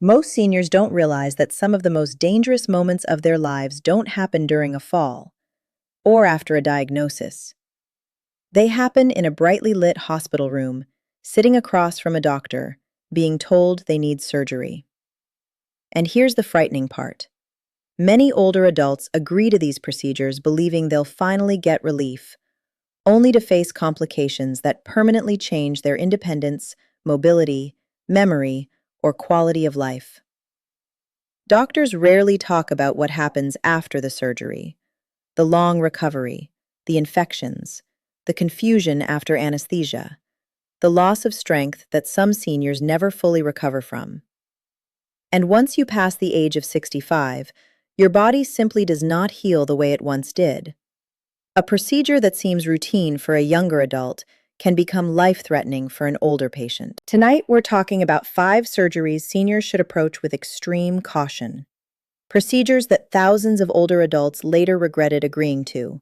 Most seniors don't realize that some of the most dangerous moments of their lives don't happen during a fall or after a diagnosis. They happen in a brightly lit hospital room, sitting across from a doctor, being told they need surgery. And here's the frightening part. Many older adults agree to these procedures believing they'll finally get relief, only to face complications that permanently change their independence, mobility, memory, or quality of life. Doctors rarely talk about what happens after the surgery, the long recovery, the infections, the confusion after anesthesia, the loss of strength that some seniors never fully recover from. And once you pass the age of 65, your body simply does not heal the way it once did. A procedure that seems routine for a younger adult can become life-threatening for an older patient. Tonight, we're talking about 5 surgeries seniors should approach with extreme caution. Procedures that thousands of older adults later regretted agreeing to.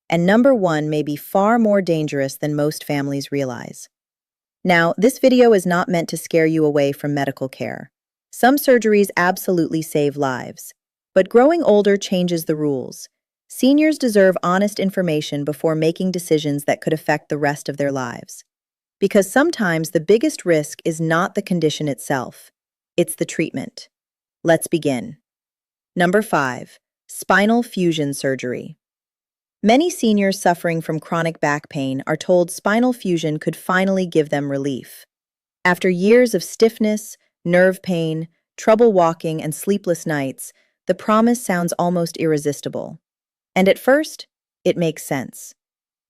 And number 1 may be far more dangerous than most families realize. Now, this video is not meant to scare you away from medical care. Some surgeries absolutely save lives. But growing older changes the rules. Seniors deserve honest information before making decisions that could affect the rest of their lives. Because sometimes the biggest risk is not the condition itself, it's the treatment. Let's begin. Number 5, spinal fusion surgery. Many seniors suffering from chronic back pain are told spinal fusion could finally give them relief. After years of stiffness, nerve pain, trouble walking, and sleepless nights, the promise sounds almost irresistible. And at first, it makes sense.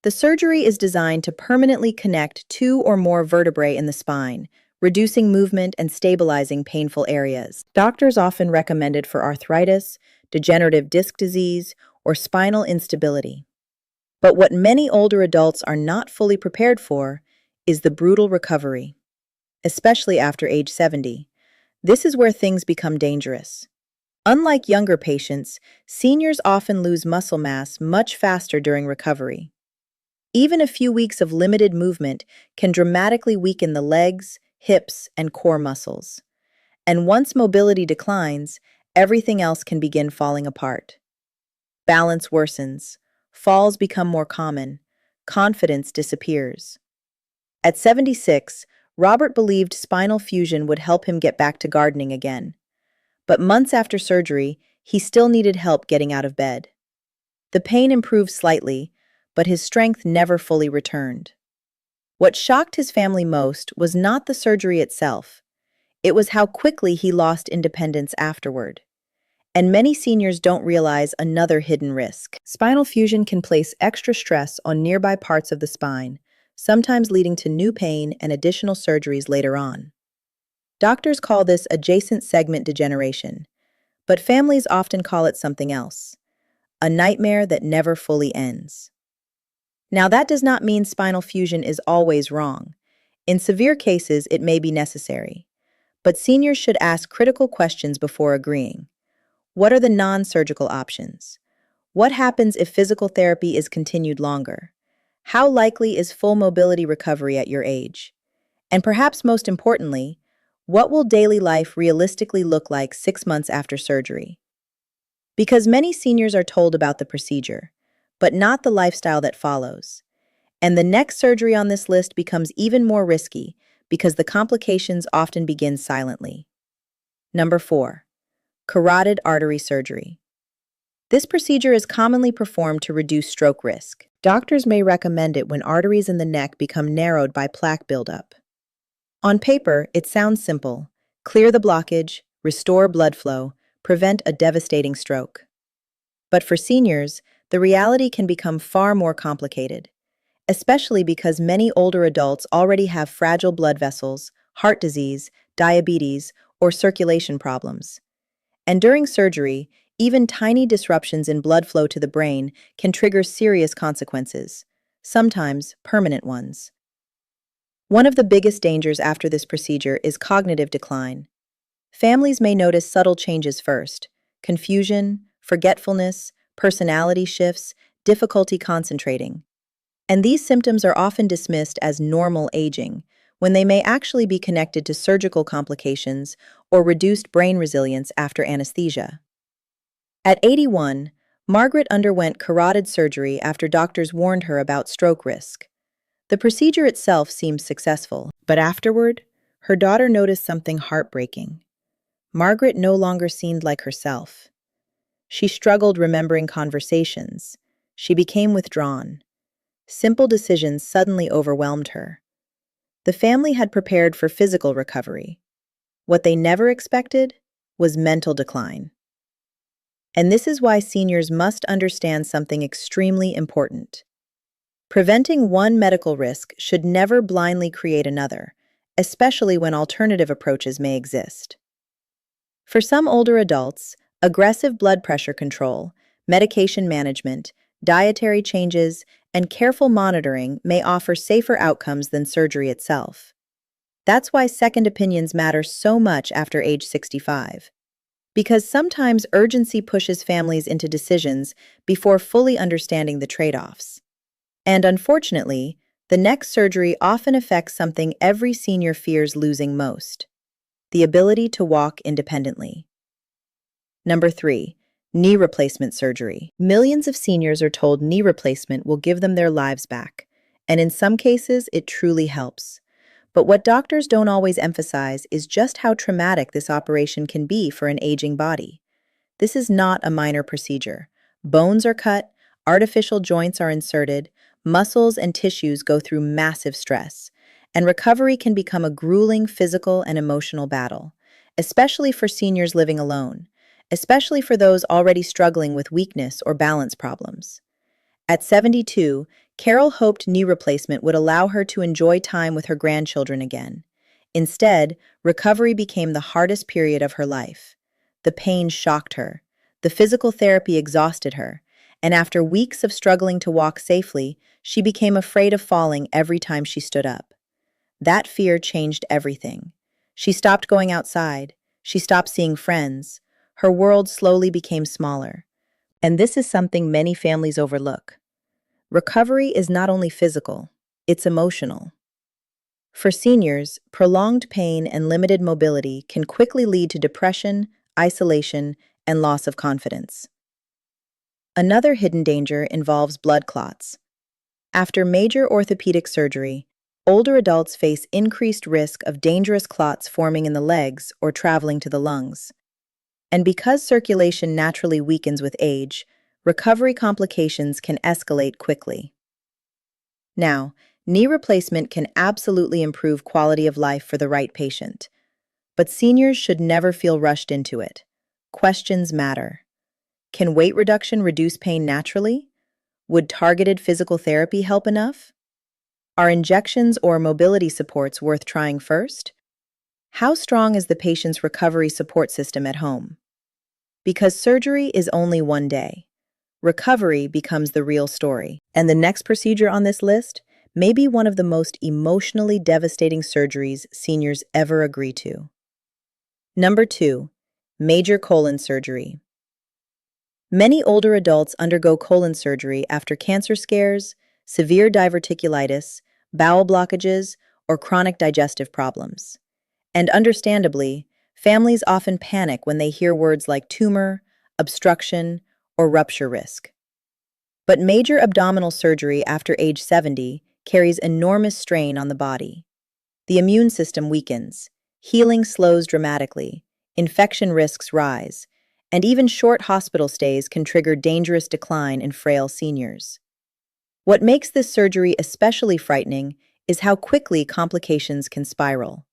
The surgery is designed to permanently connect 2 or more vertebrae in the spine, reducing movement and stabilizing painful areas. Doctors often recommend it for arthritis, degenerative disc disease, or spinal instability. But what many older adults are not fully prepared for is the brutal recovery. Especially after age 70, this is where things become dangerous. Unlike younger patients, seniors often lose muscle mass much faster during recovery. Even a few weeks of limited movement can dramatically weaken the legs, hips, and core muscles. And once mobility declines, everything else can begin falling apart. Balance worsens, falls become more common, confidence disappears. At 76, Robert believed spinal fusion would help him get back to gardening again. But months after surgery, he still needed help getting out of bed. The pain improved slightly, but his strength never fully returned. What shocked his family most was not the surgery itself. It was how quickly he lost independence afterward. And many seniors don't realize another hidden risk. Spinal fusion can place extra stress on nearby parts of the spine, sometimes leading to new pain and additional surgeries later on. Doctors call this adjacent segment degeneration, but families often call it something else, a nightmare that never fully ends. Now, that does not mean spinal fusion is always wrong. In severe cases, it may be necessary. But seniors should ask critical questions before agreeing. What are the non-surgical options? What happens if physical therapy is continued longer? How likely is full mobility recovery at your age? And perhaps most importantly, what will daily life realistically look like 6 months after surgery? Because many seniors are told about the procedure, but not the lifestyle that follows. And the next surgery on this list becomes even more risky because the complications often begin silently. Number 4, carotid artery surgery. This procedure is commonly performed to reduce stroke risk. Doctors may recommend it when arteries in the neck become narrowed by plaque buildup. On paper, it sounds simple. Clear the blockage, restore blood flow, prevent a devastating stroke. But for seniors, the reality can become far more complicated, especially because many older adults already have fragile blood vessels, heart disease, diabetes, or circulation problems. And during surgery, even tiny disruptions in blood flow to the brain can trigger serious consequences, sometimes permanent ones. One of the biggest dangers after this procedure is cognitive decline. Families may notice subtle changes first: confusion, forgetfulness, personality shifts, difficulty concentrating. And these symptoms are often dismissed as normal aging, when they may actually be connected to surgical complications or reduced brain resilience after anesthesia. At 81, Margaret underwent carotid surgery after doctors warned her about stroke risk. The procedure itself seemed successful, but afterward, her daughter noticed something heartbreaking. Margaret no longer seemed like herself. She struggled remembering conversations. She became withdrawn. Simple decisions suddenly overwhelmed her. The family had prepared for physical recovery. What they never expected was mental decline. And this is why seniors must understand something extremely important. Preventing one medical risk should never blindly create another, especially when alternative approaches may exist. For some older adults, aggressive blood pressure control, medication management, dietary changes, and careful monitoring may offer safer outcomes than surgery itself. That's why second opinions matter so much after age 65. Because sometimes urgency pushes families into decisions before fully understanding the trade-offs. And unfortunately, the next surgery often affects something every senior fears losing most: the ability to walk independently. Number 3, knee replacement surgery. Millions of seniors are told knee replacement will give them their lives back, and in some cases, it truly helps. But what doctors don't always emphasize is just how traumatic this operation can be for an aging body. This is not a minor procedure. Bones are cut, artificial joints are inserted, muscles and tissues go through massive stress, and recovery can become a grueling physical and emotional battle, especially for seniors living alone, especially for those already struggling with weakness or balance problems. At 72, Carol hoped knee replacement would allow her to enjoy time with her grandchildren again. Instead, recovery became the hardest period of her life. The pain shocked her. The physical therapy exhausted her. And after weeks of struggling to walk safely, she became afraid of falling every time she stood up. That fear changed everything. She stopped going outside. She stopped seeing friends. Her world slowly became smaller. And this is something many families overlook. Recovery is not only physical, it's emotional. For seniors, prolonged pain and limited mobility can quickly lead to depression, isolation, and loss of confidence. Another hidden danger involves blood clots. After major orthopedic surgery, older adults face increased risk of dangerous clots forming in the legs or traveling to the lungs. And because circulation naturally weakens with age, recovery complications can escalate quickly. Now, knee replacement can absolutely improve quality of life for the right patient, but seniors should never feel rushed into it. Questions matter. Can weight reduction reduce pain naturally? Would targeted physical therapy help enough? Are injections or mobility supports worth trying first? How strong is the patient's recovery support system at home? Because surgery is only one day. Recovery becomes the real story. And the next procedure on this list may be one of the most emotionally devastating surgeries seniors ever agree to. Number 2, major colon surgery. Many older adults undergo colon surgery after cancer scares, severe diverticulitis, bowel blockages, or chronic digestive problems. And understandably, families often panic when they hear words like tumor, obstruction, or rupture risk. But major abdominal surgery after age 70 carries enormous strain on the body. The immune system weakens, healing slows dramatically, infection risks rise, and even short hospital stays can trigger dangerous decline in frail seniors. What makes this surgery especially frightening is how quickly complications can spiral.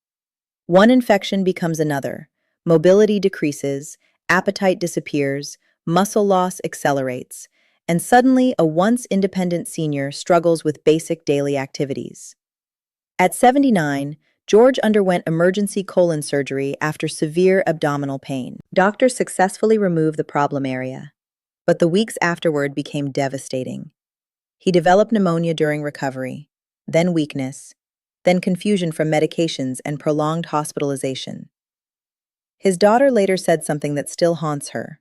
One infection becomes another, mobility decreases, appetite disappears, muscle loss accelerates, and suddenly a once independent senior struggles with basic daily activities. At 79, George underwent emergency colon surgery after severe abdominal pain. Doctors successfully removed the problem area, but the weeks afterward became devastating. He developed pneumonia during recovery, then weakness, then confusion from medications and prolonged hospitalization. His daughter later said something that still haunts her.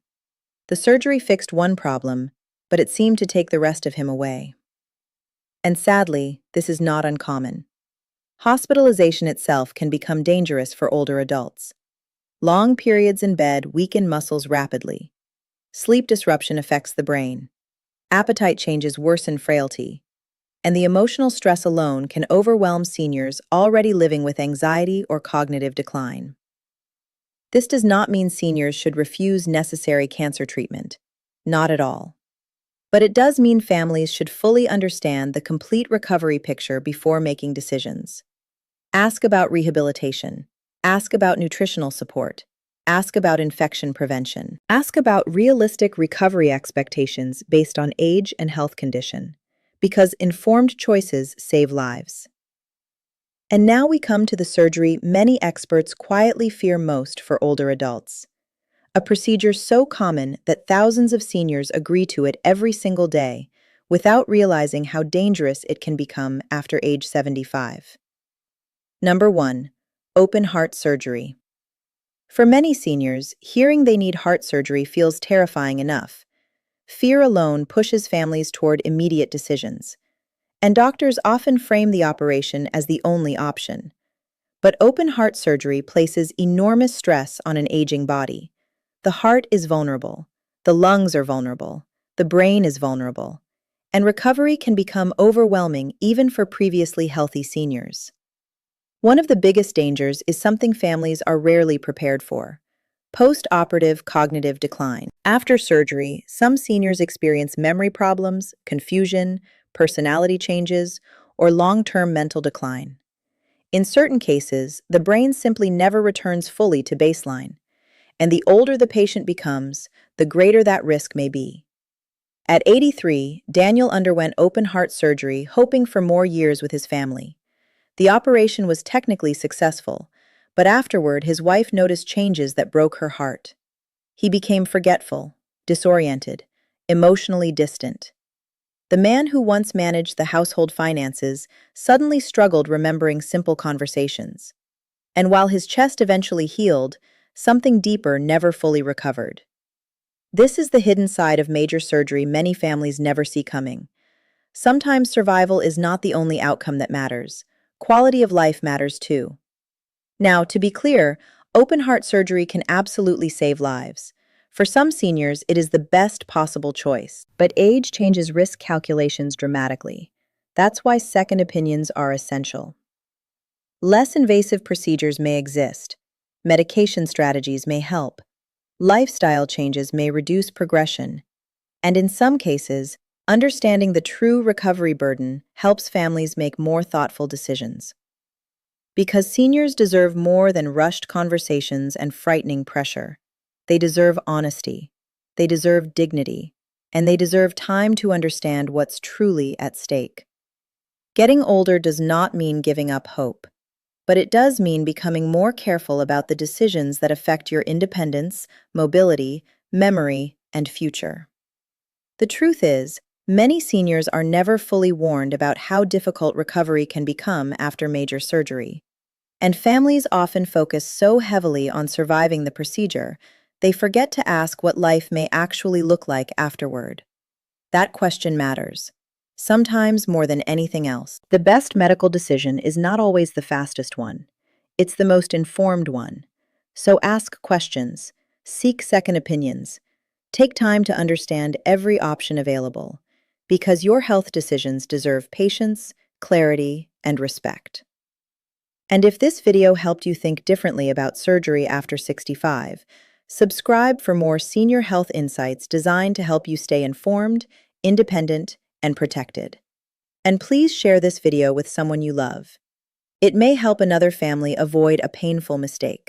The surgery fixed one problem, but it seemed to take the rest of him away. And sadly, this is not uncommon. Hospitalization itself can become dangerous for older adults. Long periods in bed weaken muscles rapidly. Sleep disruption affects the brain. Appetite changes worsen frailty. And the emotional stress alone can overwhelm seniors already living with anxiety or cognitive decline. This does not mean seniors should refuse necessary cancer treatment. Not at all. But it does mean families should fully understand the complete recovery picture before making decisions. Ask about rehabilitation. Ask about nutritional support. Ask about infection prevention. Ask about realistic recovery expectations based on age and health condition, because informed choices save lives. And now we come to the surgery many experts quietly fear most for older adults. A procedure so common that thousands of seniors agree to it every single day, without realizing how dangerous it can become after age 75. Number 1. Open heart surgery. For many seniors, hearing they need heart surgery feels terrifying enough. Fear alone pushes families toward immediate decisions, and doctors often frame the operation as the only option. But open heart surgery places enormous stress on an aging body. The heart is vulnerable, the lungs are vulnerable, the brain is vulnerable, and recovery can become overwhelming even for previously healthy seniors. One of the biggest dangers is something families are rarely prepared for: post-operative cognitive decline. After surgery, some seniors experience memory problems, confusion, personality changes, or long-term mental decline. In certain cases, the brain simply never returns fully to baseline, and the older the patient becomes, the greater that risk may be. At 83, Daniel underwent open heart surgery, hoping for more years with his family. The operation was technically successful, but afterward his wife noticed changes that broke her heart. He became forgetful, disoriented, emotionally distant. The man who once managed the household finances suddenly struggled remembering simple conversations. And while his chest eventually healed, something deeper never fully recovered. This is the hidden side of major surgery many families never see coming. Sometimes survival is not the only outcome that matters. Quality of life matters too. Now, to be clear, open heart surgery can absolutely save lives. For some seniors, it is the best possible choice. But age changes risk calculations dramatically. That's why second opinions are essential. Less invasive procedures may exist. Medication strategies may help. Lifestyle changes may reduce progression. And in some cases, understanding the true recovery burden helps families make more thoughtful decisions. Because seniors deserve more than rushed conversations and frightening pressure. They deserve honesty. They deserve dignity. And they deserve time to understand what's truly at stake. Getting older does not mean giving up hope, but it does mean becoming more careful about the decisions that affect your independence, mobility, memory, and future. The truth is, many seniors are never fully warned about how difficult recovery can become after major surgery. And families often focus so heavily on surviving the procedure, they forget to ask what life may actually look like afterward. That question matters, sometimes more than anything else. The best medical decision is not always the fastest one. It's the most informed one. So ask questions, seek second opinions, take time to understand every option available, because your health decisions deserve patience, clarity, and respect. And if this video helped you think differently about surgery after 65, subscribe for more senior health insights designed to help you stay informed, independent, and protected. And please share this video with someone you love. It may help another family avoid a painful mistake.